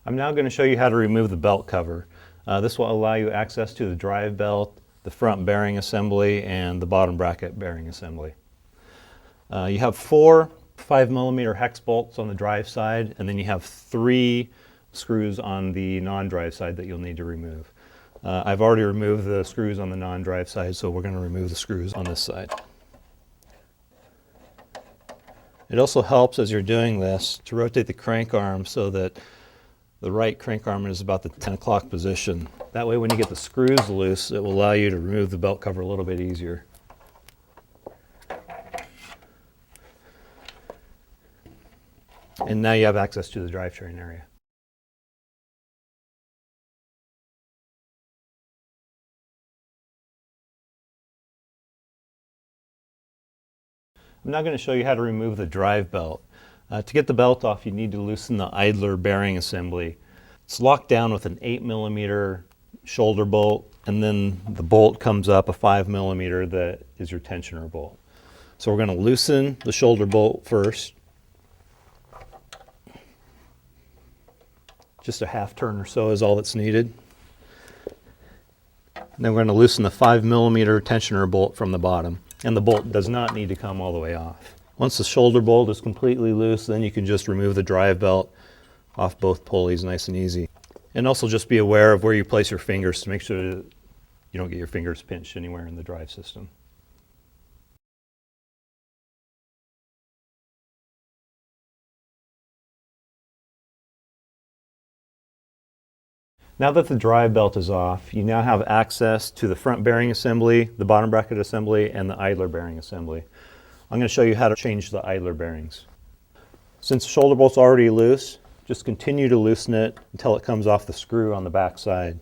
I'm now going to show you how to remove the belt cover. This will allow you access to the drive belt, the front bearing assembly, and the bottom bracket bearing assembly. You have 4 5mm hex bolts on the drive side, and then you have 3 screws on the non-drive side that you'll need to remove. I've already removed the screws on the non-drive side, so we're going to remove the screws on this side. It also helps as you're doing this to rotate the crank arm so that the right crank arm is about the 10 o'clock position. That way when you get the screws loose, it will allow you to remove the belt cover a little bit easier. And now you have access to the drivetrain area. I'm now going to show you how to remove the drive belt. To get the belt off, you need to loosen the idler bearing assembly. It's locked down with an 8mm shoulder bolt, and then the bolt comes up a 5mm that is your tensioner bolt. So we're going to loosen the shoulder bolt first. Just a half turn or so is all that's needed. And then we're going to loosen the 5mm tensioner bolt from the bottom. And the bolt does not need to come all the way off. Once the shoulder bolt is completely loose, then you can just remove the drive belt off both pulleys nice and easy. And also just be aware of where you place your fingers to make sure that you don't get your fingers pinched anywhere in the drive system. Now that the drive belt is off, you now have access to the front bearing assembly, the bottom bracket assembly, and the idler bearing assembly. I'm going to show you how to change the idler bearings. Since the shoulder bolt's already loose, just continue to loosen it until it comes off the screw on the back side.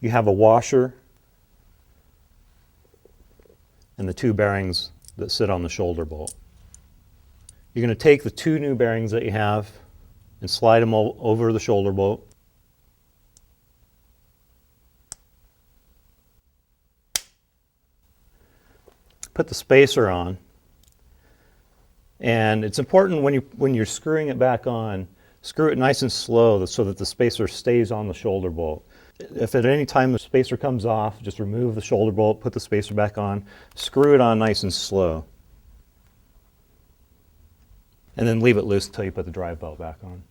You have a washer and the 2 bearings that sit on the shoulder bolt. You're going to take the 2 new bearings that you have and slide them over the shoulder bolt. Put the spacer on. And it's important when you're screwing it back on, screw it nice and slow so that the spacer stays on the shoulder bolt. If at any time the spacer comes off, just remove the shoulder bolt, put the spacer back on, screw it on nice and slow. And then leave it loose until you put the drive belt back on.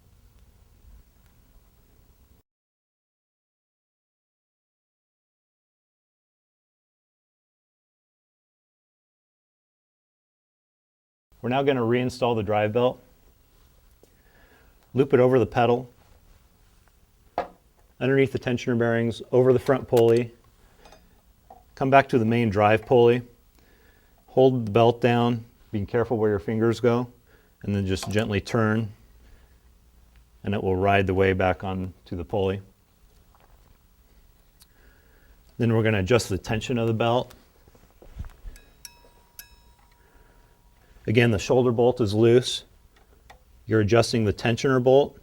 We're now going to reinstall the drive belt. Loop it over the pedal, underneath the tensioner bearings, over the front pulley. Come back to the main drive pulley. Hold the belt down, being careful where your fingers go, and then just gently turn, and it will ride the way back on to the pulley. Then we're going to adjust the tension of the belt. Again, the shoulder bolt is loose. You're adjusting the tensioner bolt.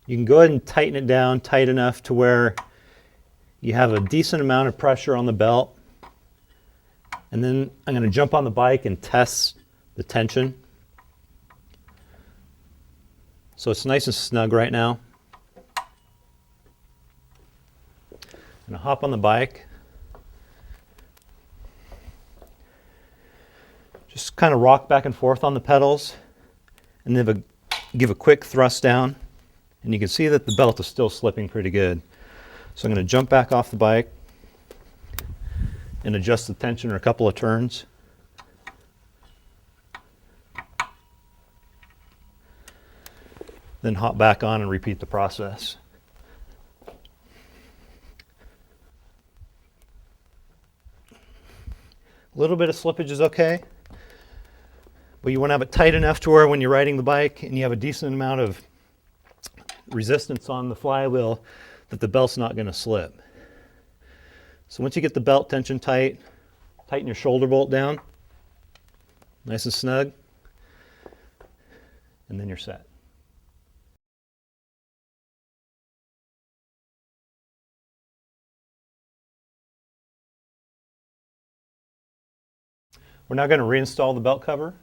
You can go ahead and tighten it down tight enough to where you have a decent amount of pressure on the belt. And then I'm going to jump on the bike and test the tension. So it's nice and snug right now. I'm going to hop on the bike. Just kind of rock back and forth on the pedals, and then give a quick thrust down, and you can see that the belt is still slipping pretty good. So I'm going to jump back off the bike and adjust the tensioner a couple of turns. Then hop back on and repeat the process. A little bit of slippage is okay. But you want to have it tight enough to where when you're riding the bike and you have a decent amount of resistance on the flywheel that the belt's not going to slip. So once you get the belt tension tight, tighten your shoulder bolt down, nice and snug, and then you're set. We're now going to reinstall the belt cover.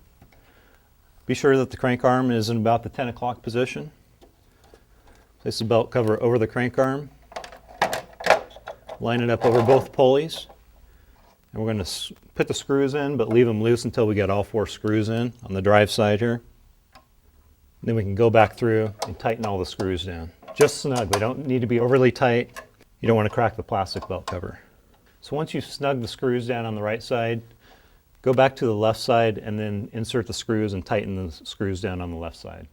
Be sure that the crank arm is in about the 10 o'clock position. Place the belt cover over the crank arm. Line it up over both pulleys. And we're going to put the screws in, but leave them loose until we get all 4 screws in on the drive side here. Then we can go back through and tighten all the screws down. Just snug. They don't need to be overly tight. You don't want to crack the plastic belt cover. So once you've snugged the screws down on the right side, go back to the left side and then insert the screws and tighten the screws down on the left side.